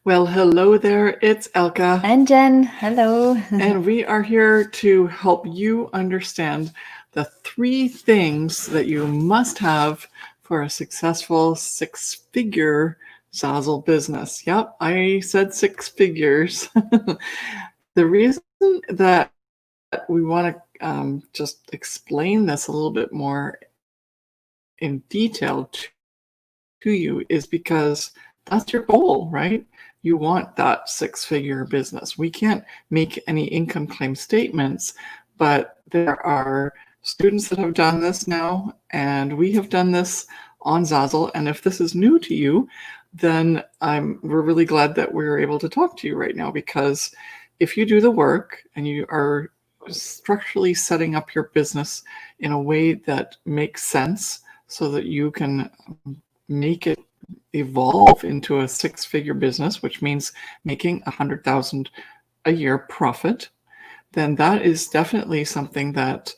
Well, hello there, it's Elke, And Jen, hello. and we are here to help you understand the 3 things that you must have for a successful 6-figure Zazzle business. Yep, I said 6 figures. The reason that we want to just explain this a little bit more in detail to you is because that's your goal, right? You want that 6-figure business. We can't make any income claim statements, but there are students that have done this now, and we have done this on Zazzle. And if this is new to you, then we're really glad that we're able to talk to you right now, because if you do the work and you are structurally setting up your business in a way that makes sense so that you can make it evolve into a 6-figure business, which means making 100,000 a year profit, then that is definitely something that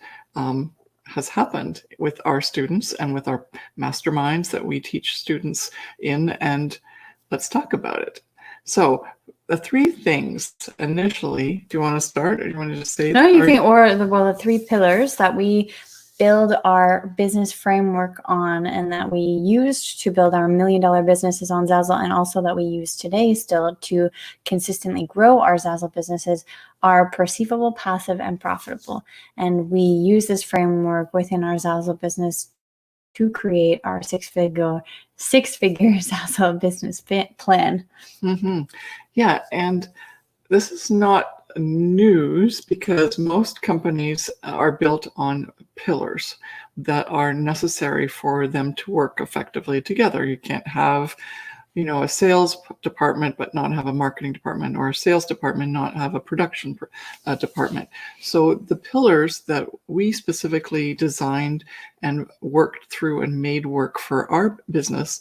has happened with our students and with our masterminds that we teach students in. And let's talk about it. So the 3 things initially, do you want to start, or do you want to just say? No, you can, the 3 pillars that we build our business framework on and that we used to build our $1 million businesses on Zazzle, and also that we use today still to consistently grow our Zazzle businesses, are perceivable, passive, and profitable. And we use this framework within our Zazzle business to create our six-figure Zazzle business plan. Mm-hmm. Yeah, and this is not news because most companies are built on pillars that are necessary for them to work effectively together. You can't have, a sales department but not have a marketing department, or a sales department not have a production department. So the pillars that we specifically designed and worked through and made work for our business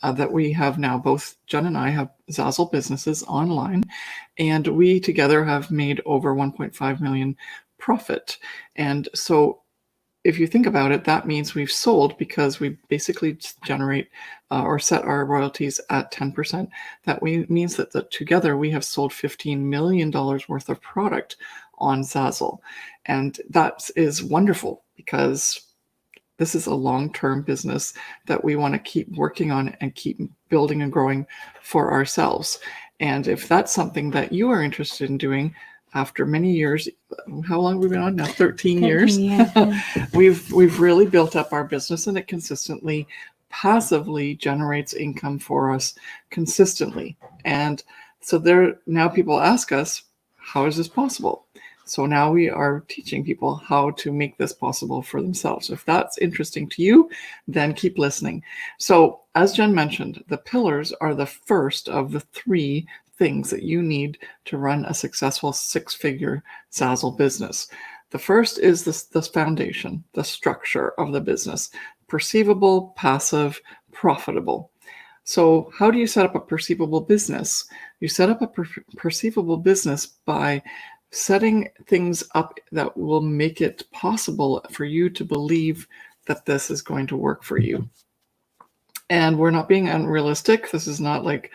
that we have now, both Jen and I have Zazzle businesses online, and we together have made over 1.5 million profit. And so if you think about it, that means we've sold, because we basically generate or set our royalties at 10%. That means that together we have sold $15 million worth of product on Zazzle. And that is wonderful, because this is a long-term business that we want to keep working on and keep building and growing for ourselves. And if that's something that you are interested in doing, after many years, how long have we been on now? 13 years. Yeah. We've really built up our business, and it consistently, passively generates income for us consistently. And so now people ask us, how is this possible? So now we are teaching people how to make this possible for themselves. If that's interesting to you, then keep listening. So as Jen mentioned, the pillars are the first of the 3 things that you need to run a successful 6-figure Zazzle business. The first is this foundation, the structure of the business: perceivable, passive, profitable. So how do you set up a perceivable business? You set up a perceivable business by setting things up that will make it possible for you to believe that this is going to work for you. And we're not being unrealistic. This is not like,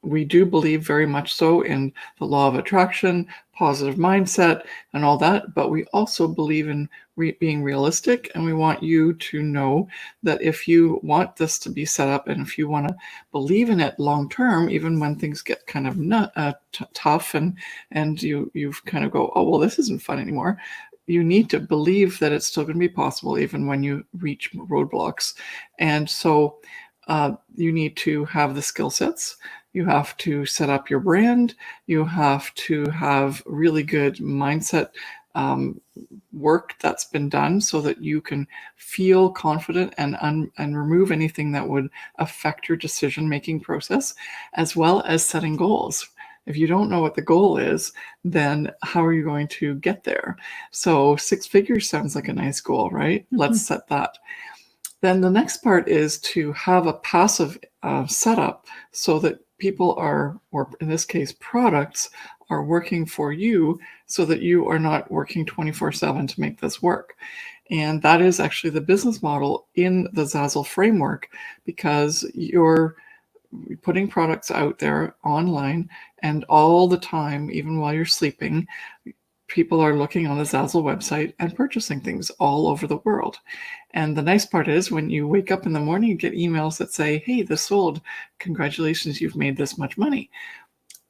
we do believe very much so in the law of attraction, positive mindset, and all that, but we also believe in being realistic, and we want you to know that if you want this to be set up, and if you want to believe in it long term, even when things get kind of tough and you've kind of go, oh, well, this isn't fun anymore, you need to believe that it's still going to be possible even when you reach roadblocks. And so you need to have the skill sets. You have to set up your brand. You have to have really good mindset work that's been done so that you can feel confident and remove anything that would affect your decision-making process, as well as setting goals. If you don't know what the goal is, then how are you going to get there? So 6 figures sounds like a nice goal, right? Mm-hmm. Let's set that. Then the next part is to have a passive setup so that people are, or in this case, products are working for you so that you are not working 24/7 to make this work. And that is actually the business model in the Zazzle framework, because your putting products out there online, and all the time, even while you're sleeping, people are looking on the Zazzle website and purchasing things all over the world. And the nice part is when you wake up in the morning, you get emails that say, hey, this sold. Congratulations, you've made this much money.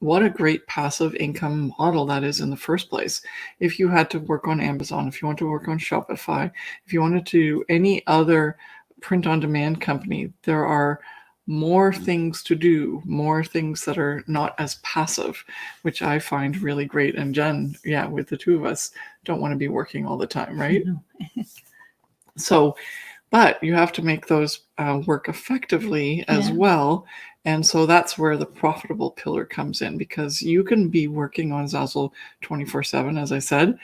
What a great passive income model that is in the first place. If you had to work on Amazon, if you want to work on Shopify, if you wanted to do any other print-on-demand company, there are more things to do, more things that are not as passive, which I find really great. And Jen, yeah, with the two of us, don't want to be working all the time, right? So, but you have to make those work effectively as well. And so that's where the profitable pillar comes in, because you can be working on Zazzle 24/7, as I said,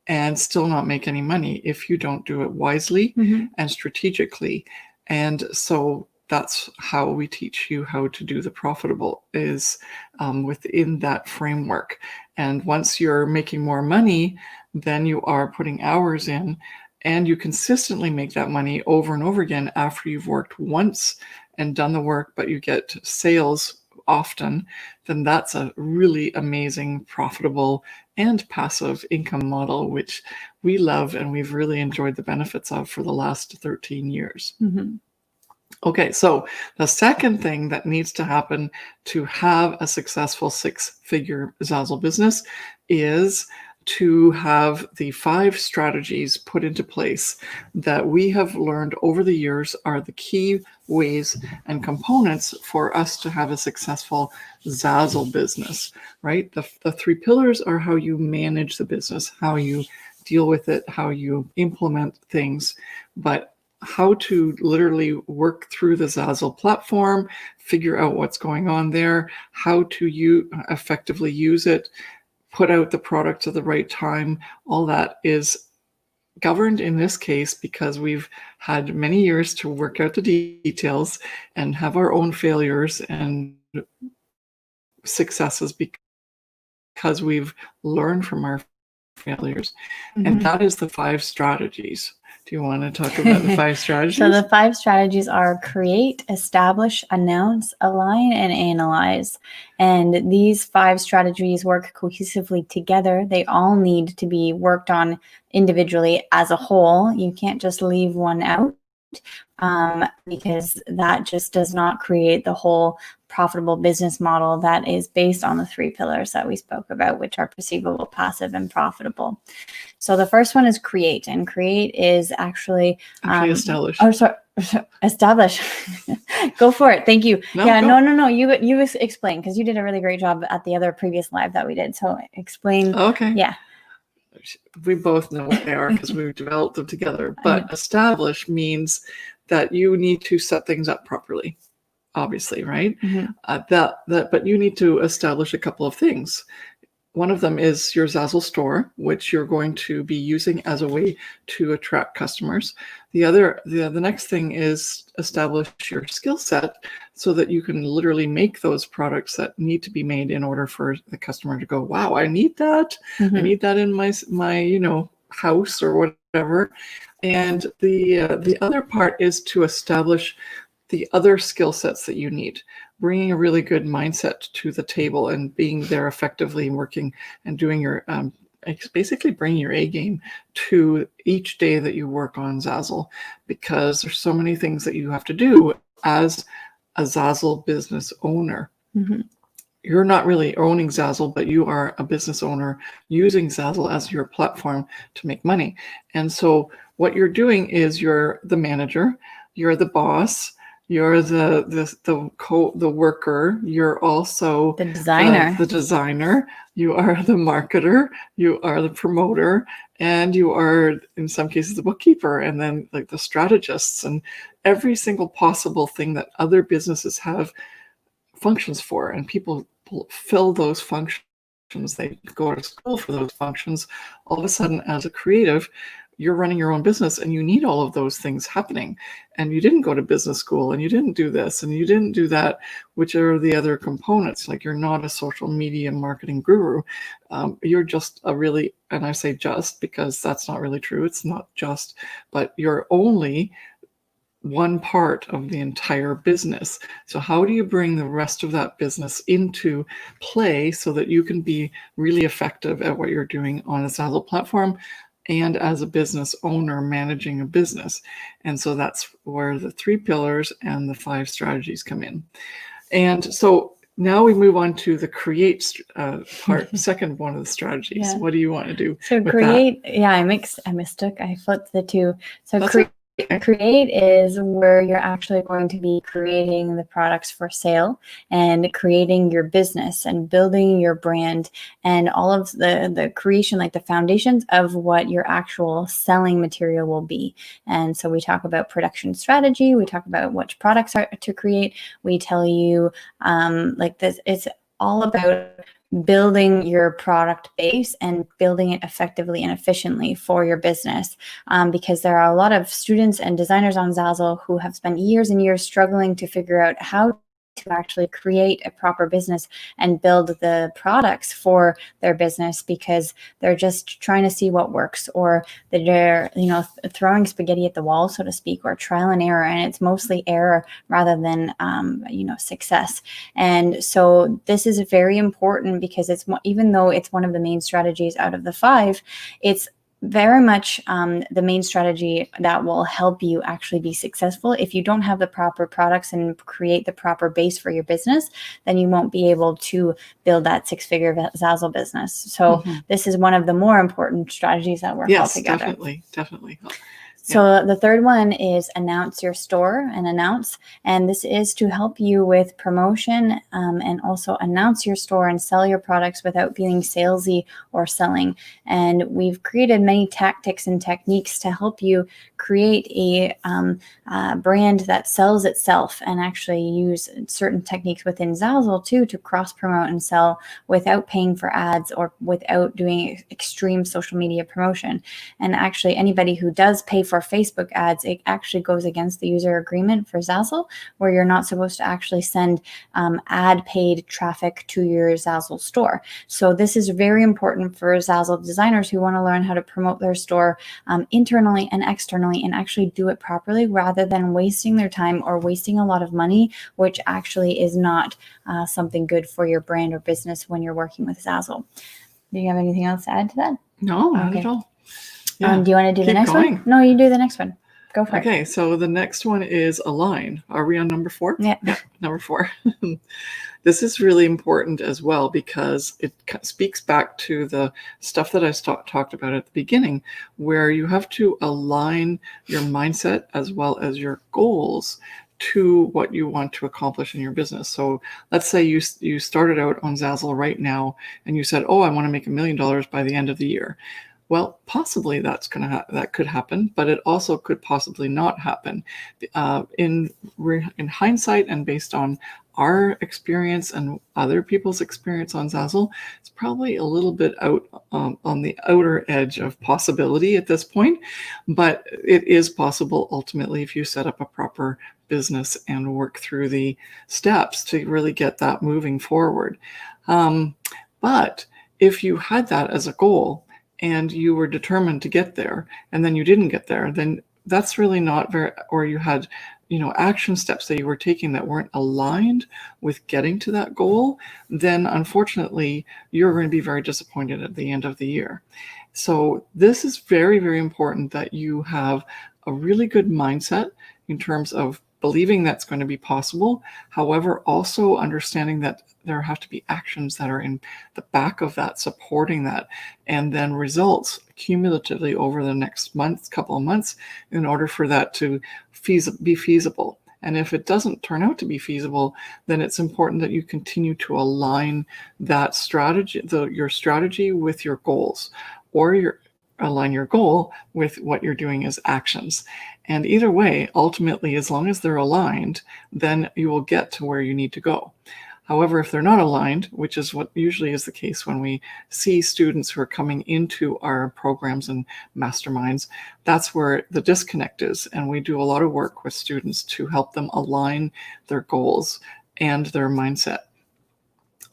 and still not make any money if you don't do it wisely and strategically. And so that's how we teach you how to do the profitable, is within that framework. And once you're making more money, then you are putting hours in, and you consistently make that money over and over again after you've worked once and done the work, but you get sales often, then that's a really amazing, profitable, and passive income model, which we love and we've really enjoyed the benefits of for the last 13 years. Okay, so the second thing that needs to happen to have a successful six-figure Zazzle business is to have the 5 strategies put into place that we have learned over the years are the key ways and components for us to have a successful Zazzle business, right? The 3 pillars are how you manage the business, how you deal with it, how you implement things, but how to literally work through the Zazzle platform, figure out what's going on there, how to effectively use it, put out the product at the right time. All that is governed in this case because we've had many years to work out the details and have our own failures and successes because we've learned from our failures. And that is the 5 strategies. Do you want to talk about the 5 strategies? So the 5 strategies are create, establish, announce, align, and analyze. And these 5 strategies work cohesively together. They all need to be worked on individually as a whole. You can't just leave one out because that just does not create the whole profitable business model that is based on the 3 pillars that we spoke about, which are perceivable, passive, and profitable. So the first one is create, and create is actually establish. Oh, sorry, establish. Go for it. Thank you. No, no. You explain, because you did a really great job at the other previous live that we did. So explain. Okay. Yeah. We both know what they are because we've developed them together. But establish means that you need to set things up properly, obviously, right? But you need to establish a couple of things. One of them is your Zazzle store, which you're going to be using as a way to attract customers. The next thing is establish your skill set so that you can literally make those products that need to be made in order for the customer to go, wow, I need that. I need that in my house or whatever. And the other part is to establish the other skill sets that you need, bringing a really good mindset to the table and being there effectively working and doing your, basically bringing your A game to each day that you work on Zazzle, because there's so many things that you have to do as a Zazzle business owner. You're not really owning Zazzle, but you are a business owner using Zazzle as your platform to make money. And so what you're doing is you're the manager, you're the boss, you're the worker. You're also the designer. The designer. You are the marketer. You are the promoter, and you are, in some cases, the bookkeeper, and then like the strategists, and every single possible thing that other businesses have functions for, and people fill those functions. They go to school for those functions. All of a sudden, as a creative, you're running your own business and you need all of those things happening, and you didn't go to business school and you didn't do this and you didn't do that, which are the other components. Like, you're not a social media marketing guru. You're just and I say just because that's not really true. It's not just, but you're only one part of the entire business. So how do you bring the rest of that business into play so that you can be really effective at what you're doing on a Zazzle platform and as a business owner managing a business? And so that's where the 3 pillars and the 5 strategies come in. And so now we move on to the create part, second one of the strategies. Yeah. What do you want to do? So with create, yeah, I mistook. I flipped the two. So That's create is where you're actually going to be creating the products for sale and creating your business and building your brand and all of the creation, like the foundations of what your actual selling material will be. And so we talk about production strategy. We talk about which products are to create. We tell you like this, it's all about building your product base and building it effectively and efficiently for your business, because there are a lot of students and designers on Zazzle who have spent years and years struggling to figure out how to actually create a proper business and build the products for their business, because they're just trying to see what works, or they're throwing spaghetti at the wall, so to speak, or trial and error, and it's mostly error rather than success. And so this is very important because it's, even though it's one of the main strategies out of the 5, it's very much the main strategy that will help you actually be successful. If you don't have the proper products and create the proper base for your business, then you won't be able to build that 6-figure Zazzle business. So this is one of the more important strategies that work all together. Definitely. So the third one is announce your store and announce. And this is to help you with promotion and also announce your store and sell your products without feeling salesy or selling. And we've created many tactics and techniques to help you create a brand that sells itself, and actually use certain techniques within Zazzle too to cross promote and sell without paying for ads or without doing extreme social media promotion. And actually anybody who does pay for Facebook ads, it actually goes against the user agreement for Zazzle, where you're not supposed to actually send ad paid traffic to your Zazzle store. So this is very important for Zazzle designers who want to learn how to promote their store internally and externally, and actually do it properly, rather than wasting their time or wasting a lot of money, which actually is not something good for your brand or business when you're working with Zazzle. Do you have anything else to add to that? No, not at all. Yeah. Do you want to do the next one? No, you do the next one. Go for it. Okay, so the next one is align. Are we on number 4? Yeah. Number 4. This is really important as well, because it speaks back to the stuff that I talked about at the beginning, where you have to align your mindset as well as your goals to what you want to accomplish in your business. So let's say you started out on Zazzle right now and you said, oh, I want to make $1 million by the end of the year. Well, possibly that could happen, but it also could possibly not happen. In hindsight, and based on our experience and other people's experience on Zazzle, it's probably a little bit out on the outer edge of possibility at this point, but it is possible ultimately if you set up a proper business and work through the steps to really get that moving forward. But if you had that as a goal, and you were determined to get there, and then you didn't get there, then that's really not very, or you had, action steps that you were taking that weren't aligned with getting to that goal, then unfortunately, you're going to be very disappointed at the end of the year. So this is very, very important that you have a really good mindset in terms of believing that's going to be possible. However, also understanding that there have to be actions that are in the back of that, supporting that, and then results cumulatively over the next couple of months in order for that to be feasible. And if it doesn't turn out to be feasible, then it's important that you continue to align that strategy, your strategy with your goals, or align your goal with what you're doing as actions. And either way, ultimately, as long as they're aligned, then you will get to where you need to go. However, if they're not aligned, which is what usually is the case when we see students who are coming into our programs and masterminds, that's where the disconnect is. And we do a lot of work with students to help them align their goals and their mindset,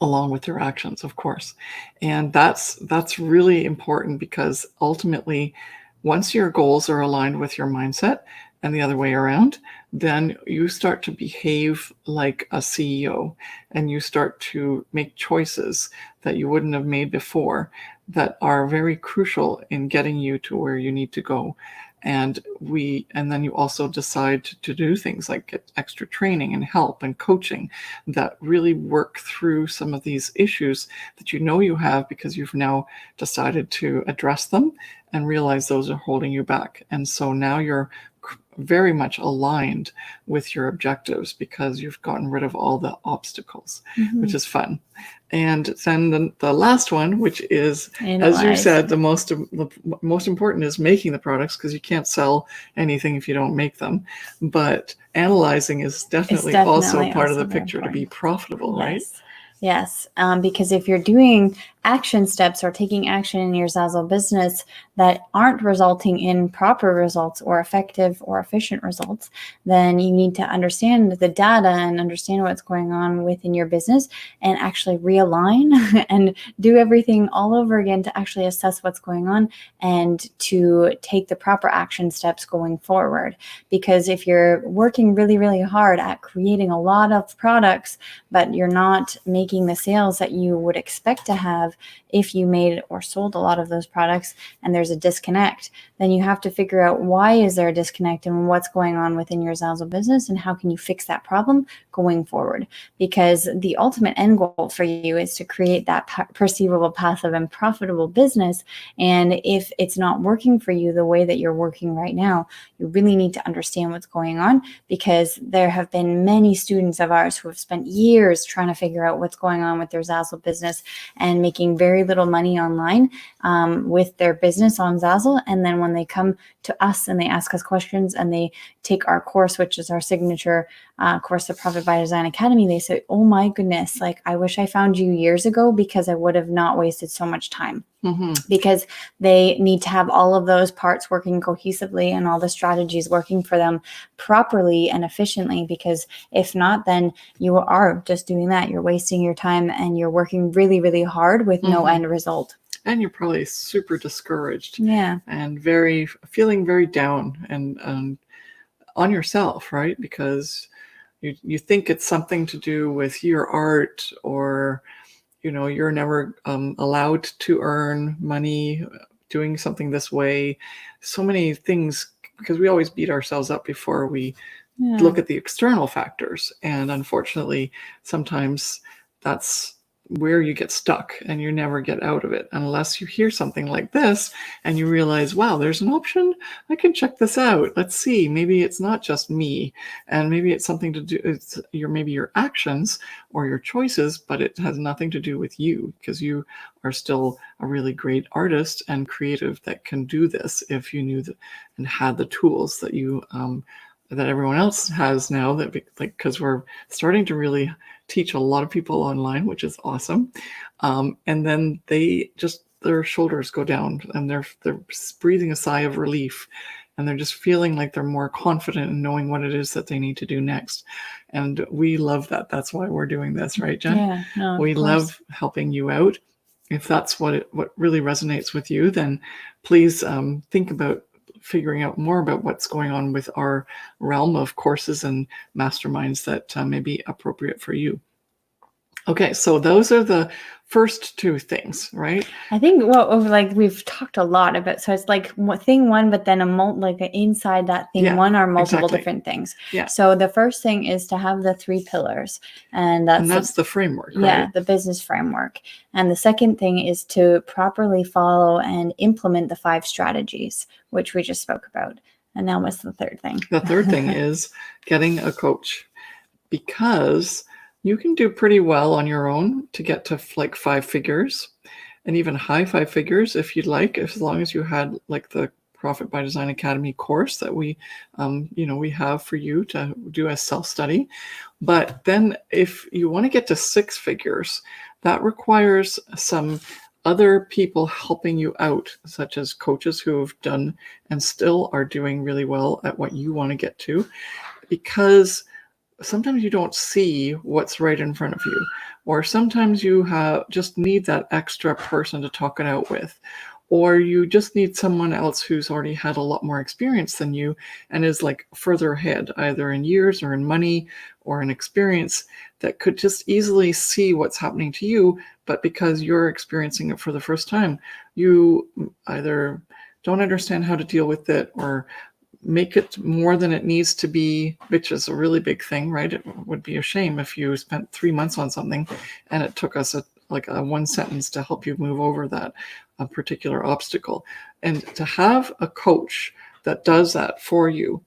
along with their actions, of course. And that's really important, because ultimately, once your goals are aligned with your mindset, and the other way around, then you start to behave like a CEO, and you start to make choices that you wouldn't have made before that are very crucial in getting you to where you need to go. And then you also decide to do things like get extra training and help and coaching that really work through some of these issues that you know you have, because you've now decided to address them and realize those are holding you back. And so now you're very much aligned with your objectives because you've gotten rid of all the obstacles, which is fun. And then the last one, which is, as you said, the most important, is making the products, because you can't sell anything if you don't make them. But analyzing is definitely also part of the picture to be profitable, right? Yes, because if you're doing action steps or taking action in your Zazzle business that aren't resulting in proper results or effective or efficient results, then you need to understand the data and understand what's going on within your business and actually realign and do everything all over again to actually assess what's going on and to take the proper action steps going forward. Because if you're working really, really hard at creating a lot of products, but you're not making the sales that you would expect to have if you made or sold a lot of those products, and there's a disconnect, then you have to figure out why is there a disconnect and what's going on within your Zazzle business and how can you fix that problem going forward. Because the ultimate end goal for you is to create that perceivable, passive, and profitable business. And if it's not working for you the way that you're working right now, you really need to understand what's going on, because there have been many students of ours who have spent years trying to figure out what's going on with their Zazzle business and making very little money online with their business on Zazzle. And then when they come to us and they ask us questions and they take our course, which is our signature course, the Profit by Design Academy, they say, oh my goodness, like I wish I found you years ago because I would have not wasted so much time. Because they need to have all of those parts working cohesively and all the strategies working for them properly and efficiently, because if not, then you are just doing that. You're wasting your time and you're working really, really hard with no end result. And you're probably super discouraged. Yeah. And feeling very down and on yourself, right? Because you think it's something to do with your art, or you're never allowed to earn money doing something this way. So many things, because we always beat ourselves up before we look at the external factors. And unfortunately, sometimes that's where you get stuck and you never get out of it unless you hear something like this and you realize, wow, there's an option. I can check this out. Let's see. Maybe it's not just me, and maybe it's something to do. It's maybe your actions or your choices, but it has nothing to do with you, because you are still a really great artist and creative that can do this if you knew that and had the tools that you that everyone else has now, that because we're starting to really teach a lot of people online, which is awesome. And then their shoulders go down and they're breathing a sigh of relief, and they're just feeling like they're more confident in knowing what it is that they need to do next. And we love that. That's why we're doing this, right, Jen? Yeah, no, we love helping you out. If that's what really resonates with you, then please think about figuring out more about what's going on with our realm of courses and masterminds that may be appropriate for you. Okay, so those are the first two things, right? I think we've talked a lot about, so it's like thing one, but then inside that thing one are multiple different things. Yeah. So the first thing is to have the 3 pillars, and that's the framework, right? Yeah, the business framework. And the second thing is to properly follow and implement the 5 strategies, which we just spoke about. And now what's the third thing? The third thing is getting a coach, because you can do pretty well on your own to get to like 5 figures, and even high 5 figures if you'd like, as long as you had like the Profit by Design Academy course that we have for you to do as self-study. But then if you want to get to 6 figures, that requires some other people helping you out, such as coaches who have done and still are doing really well at what you want to get to, because sometimes you don't see what's right in front of you, or sometimes you just need that extra person to talk it out with, or you just need someone else who's already had a lot more experience than you and is like further ahead, either in years or in money or in experience, that could just easily see what's happening to you. But because you're experiencing it for the first time, you either don't understand how to deal with it or make it more than it needs to be, which is a really big thing, right? It would be a shame if you spent 3 months on something and it took us like a one sentence to help you move over that particular obstacle. And to have a coach that does that for you,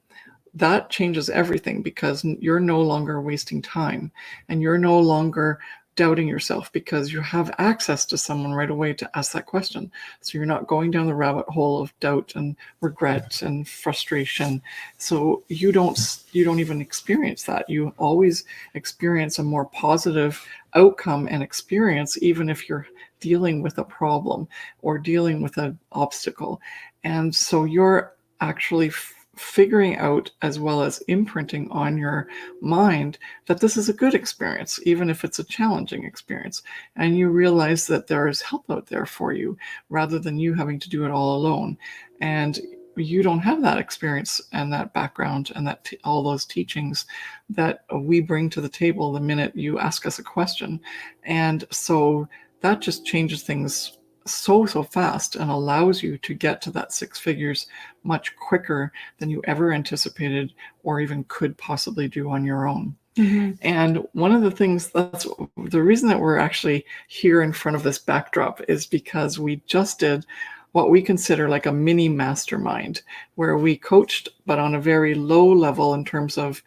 that changes everything, because you're no longer wasting time and you're no longer doubting yourself, because you have access to someone right away to ask that question. So you're not going down the rabbit hole of doubt and regret and frustration. So you don't even experience that. You always experience a more positive outcome and experience, even if you're dealing with a problem or dealing with an obstacle. And so you're actually figuring out, as well as imprinting on your mind, that this is a good experience, even if it's a challenging experience. And you realize that there is help out there for you, rather than you having to do it all alone. And you don't have that experience and that background and that all those teachings that we bring to the table the minute you ask us a question. And so that just changes things so fast and allows you to get to that 6 figures much quicker than you ever anticipated or even could possibly do on your own. Mm-hmm. And one of the things, that's the reason that we're actually here in front of this backdrop, is because we just did what we consider like a mini mastermind, where we coached, but on a very low level in terms of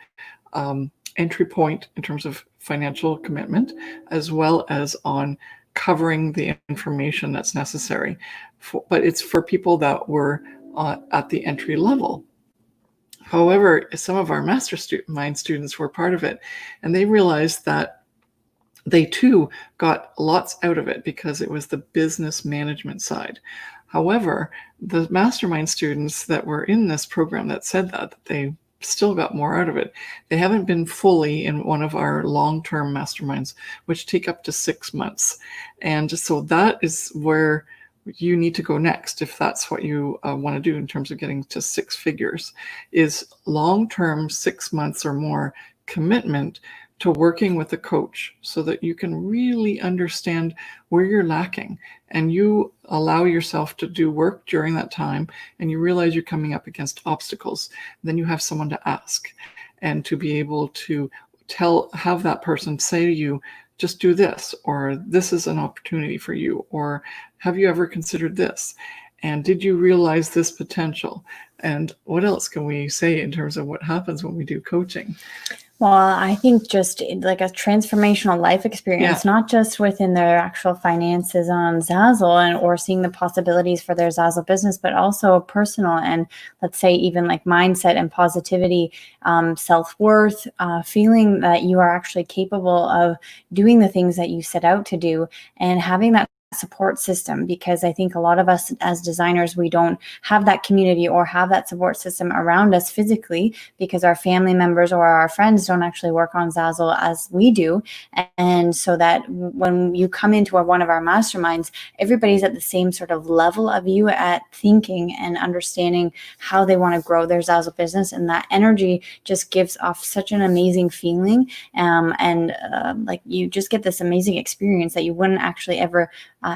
entry point, in terms of financial commitment, as well as on covering the information that's necessary. But it's for people that were at the entry level. However, some of our mastermind students were part of it, and they realized that they too got lots out of it because it was the business management side. However, the mastermind students that were in this program that said that they still got more out of it, they haven't been fully in one of our long-term masterminds, which take up to 6 months. And so that is where you need to go next, if that's what you want to do in terms of getting to 6 figures, is long-term, 6 months or more commitment to working with a coach, so that you can really understand where you're lacking, and you allow yourself to do work during that time, and you realize you're coming up against obstacles. Then you have someone to ask, and to be able to have that person say to you, just do this, or this is an opportunity for you, or have you ever considered this? And did you realize this potential? And what else can we say in terms of what happens when we do coaching? Well, I think just like a transformational life experience, not just within their actual finances on Zazzle or seeing the possibilities for their Zazzle business, but also personal and, let's say, even like mindset and positivity, self-worth, feeling that you are actually capable of doing the things that you set out to do, and having that support system. Because I think a lot of us as designers, we don't have that community or have that support system around us physically, because our family members or our friends don't actually work on Zazzle as we do. And so that when you come into one of our masterminds, everybody's at the same sort of level of you at thinking and understanding how they want to grow their Zazzle business. And that energy just gives off such an amazing feeling. Like you just get this amazing experience that you wouldn't actually ever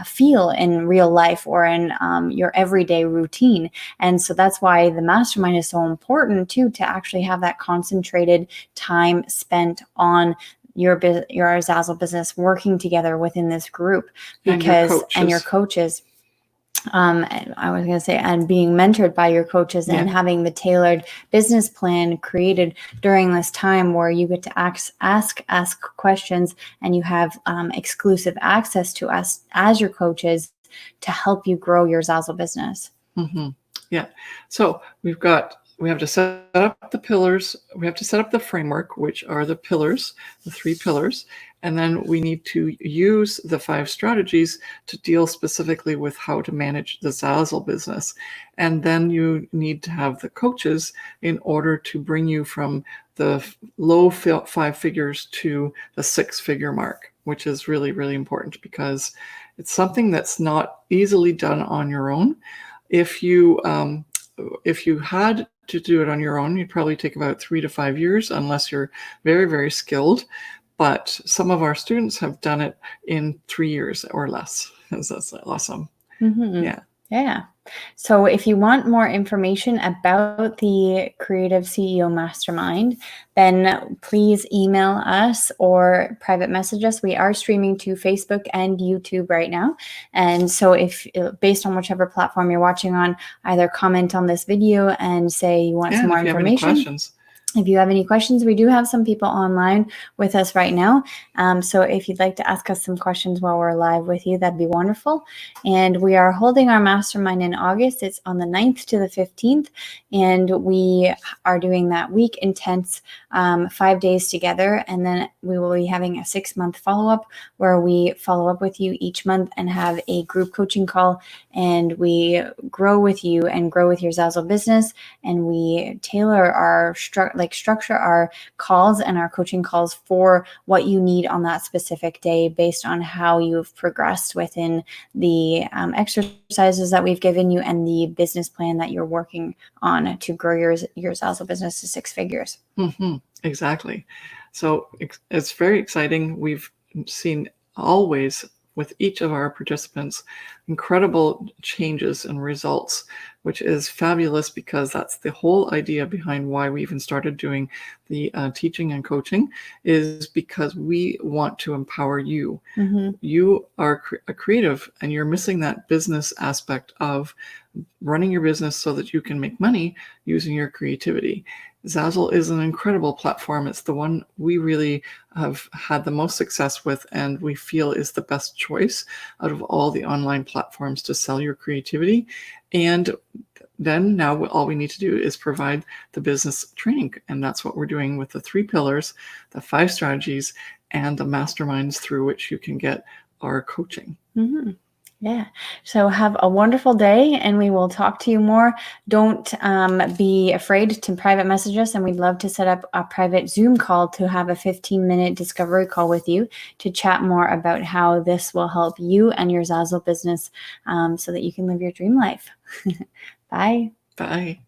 feel in real life or in your everyday routine. And so that's why the mastermind is so important too, to actually have that concentrated time spent on your Zazzle business, working together within this group, because and your coaches. I was going to say, and being mentored by your coaches, and having the tailored business plan created during this time, where you get to ask questions, and you have exclusive access to us as your coaches to help you grow your Zazzle business. Mm-hmm. Yeah. So we have to set up the pillars. We have to set up the framework, which are the pillars, the 3 pillars. And then we need to use the 5 strategies to deal specifically with how to manage the Zazzle business. And then you need to have the coaches in order to bring you from the low 5 figures to the 6-figure mark. which is really, really important because it's something that's not easily done on your own. If you had to do it on your own, you'd probably take about 3 to 5 years, unless you're very, very skilled. But some of our students have done it in 3 years or less. That's awesome. Mm-hmm. Yeah. Yeah. So if you want more information about the Creative CEO Mastermind, then please email us or private message us. We are streaming to Facebook and YouTube right now. And so if, based on whichever platform you're watching on, either comment on this video and say you want some more information. If you have any questions, we do have some people online with us right now. So if you'd like to ask us some questions while we're live with you, that'd be wonderful. And we are holding our mastermind in August. It's on the 9th to the 15th. And we are doing that week intense 5 days together. And then we will be having a 6-month follow-up where we follow up with you each month and have a group coaching call. And we grow with you and grow with your Zazzle business. And we tailor our structure our calls and our coaching calls for what you need on that specific day based on how you've progressed within the exercises that we've given you and the business plan that you're working on to grow your Zazzle business to 6 figures. Mm-hmm. Exactly. So it's very exciting. We've seen always with each of our participants incredible changes and results, which is fabulous because that's the whole idea behind why we even started doing the teaching and coaching, is because we want to empower you. Mm-hmm. You are a creative and you're missing that business aspect of running your business so that you can make money using your creativity. Zazzle is an incredible platform. It's the one we really have had the most success with and we feel is the best choice out of all the online platforms to sell your creativity. And then now all we need to do is provide the business training. And that's what we're doing with the 3 pillars, the 5 strategies, and the masterminds through which you can get our coaching. Mm-hmm. Yeah. So have a wonderful day and we will talk to you more. Don't be afraid to private message us, and we'd love to set up a private Zoom call to have a 15-minute discovery call with you to chat more about how this will help you and your Zazzle business so that you can live your dream life. Bye. Bye.